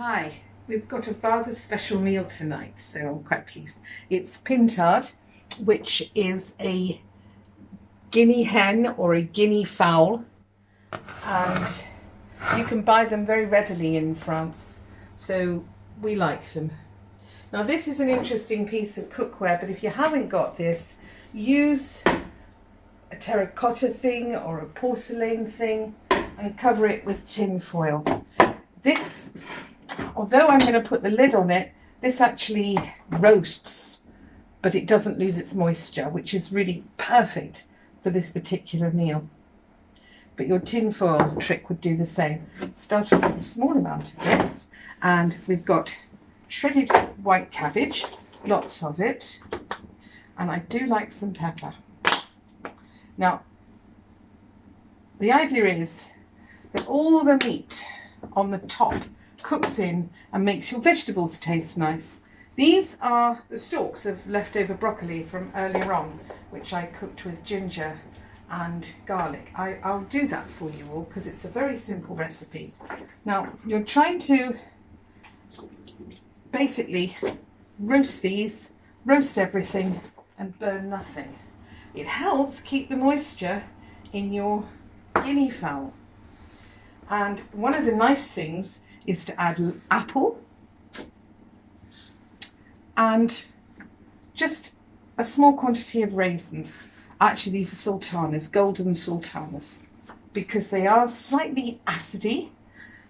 Hi, we've got a rather special meal tonight, so I'm quite pleased. It's Pintade, which is a Guinea hen or a Guinea fowl, and you can buy them very readily in France, so we like them. Now this is an interesting piece of cookware, but if you haven't got this, use a terracotta thing or a porcelain thing and cover it with tin foil. This, although I'm going to put the lid on it, this actually roasts, but it doesn't lose its moisture, which is really perfect for this particular meal. But your tin foil trick would do the same. Start off with a small amount of this, and we've got shredded white cabbage, lots of it, and I do like some pepper. Now, the idea is that all the meat on the top cooks in and makes your vegetables taste nice. These are the stalks of leftover broccoli from earlier on, which I cooked with ginger and garlic. I'll do that for you all because it's a very simple recipe. Now, you're trying to basically roast these, roast everything and burn nothing. It helps keep the moisture in your guinea fowl. And one of the nice things is to add apple and just a small quantity of raisins. Actually, these are sultanas, golden sultanas, because they are slightly acidy.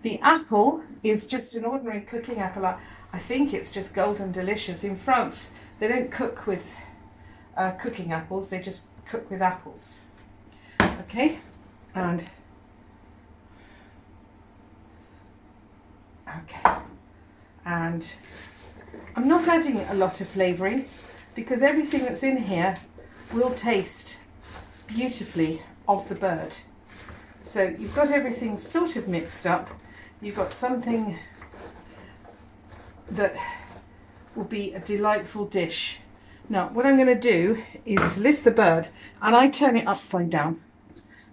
The apple is just an ordinary cooking apple. I think it's just golden delicious. In France, they don't cook with cooking apples, they just cook with apples. Okay, and I'm not adding a lot of flavouring because everything that's in here will taste beautifully of the bird. So you've got everything sort of mixed up. You've got something that will be a delightful dish. Now what I'm going to do is to lift the bird, and I turn it upside down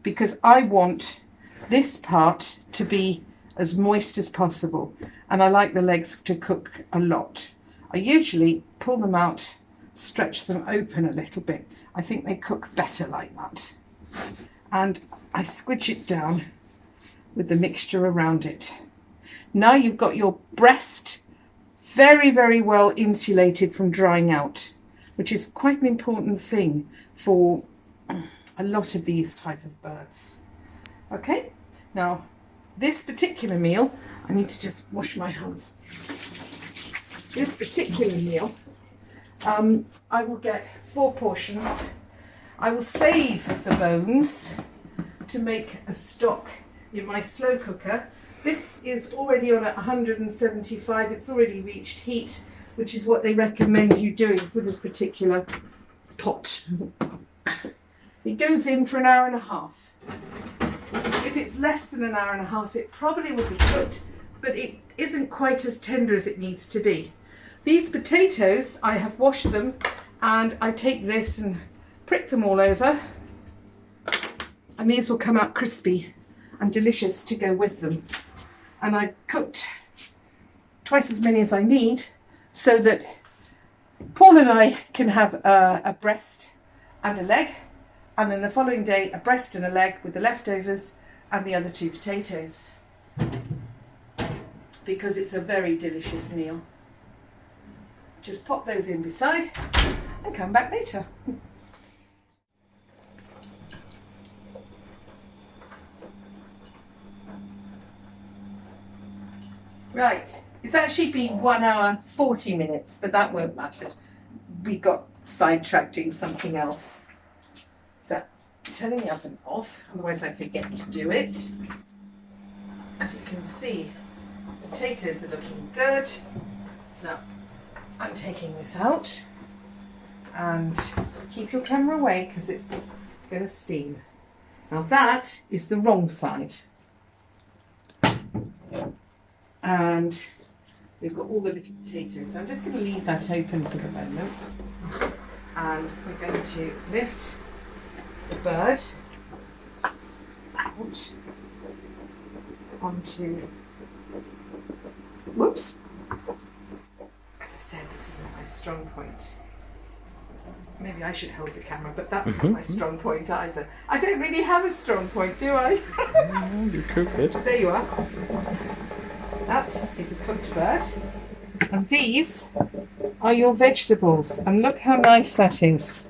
because I want this part to be as moist as possible, and I like the legs to cook a lot. I usually pull them out, stretch them open a little bit. I think they cook better like that. And I squidge it down with the mixture around it. Now you've got your breast very, very well insulated from drying out, which is quite an important thing for a lot of these type of birds. Okay, now this particular meal, I need to just wash my hands. This particular meal, I will get 4 portions. I will save the bones to make a stock in my slow cooker. This is already on at 175. It's already reached heat, which is what they recommend you doing with this particular pot. It goes in for an hour and a half. If it's less than an hour and a half, it probably will be cooked, but it isn't quite as tender as it needs to be. These potatoes, I have washed them, and I take this and prick them all over, and these will come out crispy and delicious to go with them. And I cooked twice as many as I need so that Paul and I can have a breast and a leg, and then the following day a breast and a leg with the leftovers and the other 2 potatoes, because it's a very delicious meal. Just pop those in beside and come back later. Right, it's actually been 1 hour 40 minutes, but that won't matter. We got sidetracked doing something else. So, turning the oven off, otherwise I forget to do it. As you can see, the potatoes are looking good. Now, I'm taking this out, and keep your camera away because it's going to steam. Now that is the wrong side. And we've got all the little potatoes, so I'm just going to leave that open for the moment. And we're going to lift the bird out onto whoops. As I said, this isn't my strong point. Maybe I should hold the camera, but that's not my strong point either. I don't really have a strong point, do I? You cooked it. There you are. That is a cooked bird. And these are your vegetables. And look how nice that is.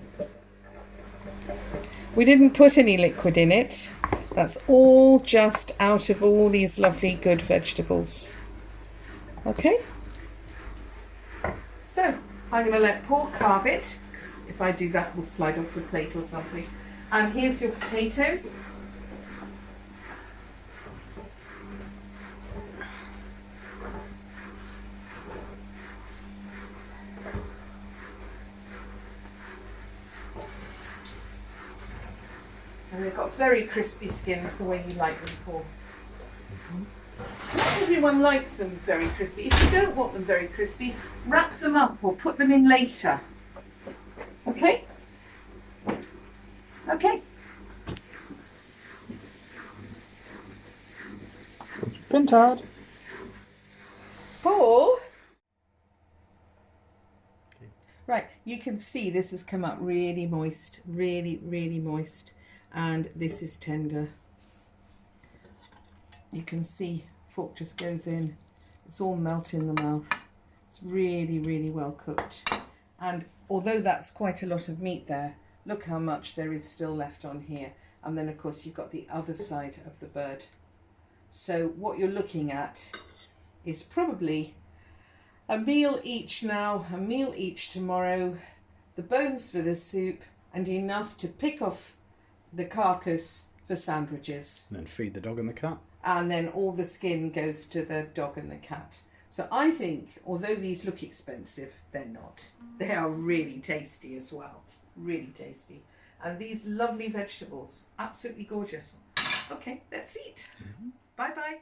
We didn't put any liquid in it. That's all just out of all these lovely good vegetables. Okay? So, I'm going to let Paul carve it. If I do that, we'll slide off the plate or something. And here's your potatoes. And they've got very crispy skins, the way you like them, Paul. Not everyone likes them very crispy. If you don't want them very crispy, wrap them up or put them in later. Okay? Okay. Pintade. Paul? Right, you can see this has come up really moist, really, really moist. And this is tender. You can see fork just goes in. It's all melt in the mouth. It's really, really well cooked. And although that's quite a lot of meat there, look how much there is still left on here. And then of course you've got the other side of the bird. So what you're looking at is probably a meal each now, a meal each tomorrow, the bones for the soup, and enough to pick off the carcass for sandwiches. And then feed the dog and the cat. And then all the skin goes to the dog and the cat. So I think, although these look expensive, they're not. They are really tasty as well. Really tasty. And these lovely vegetables, absolutely gorgeous. Okay, let's eat. Bye-bye.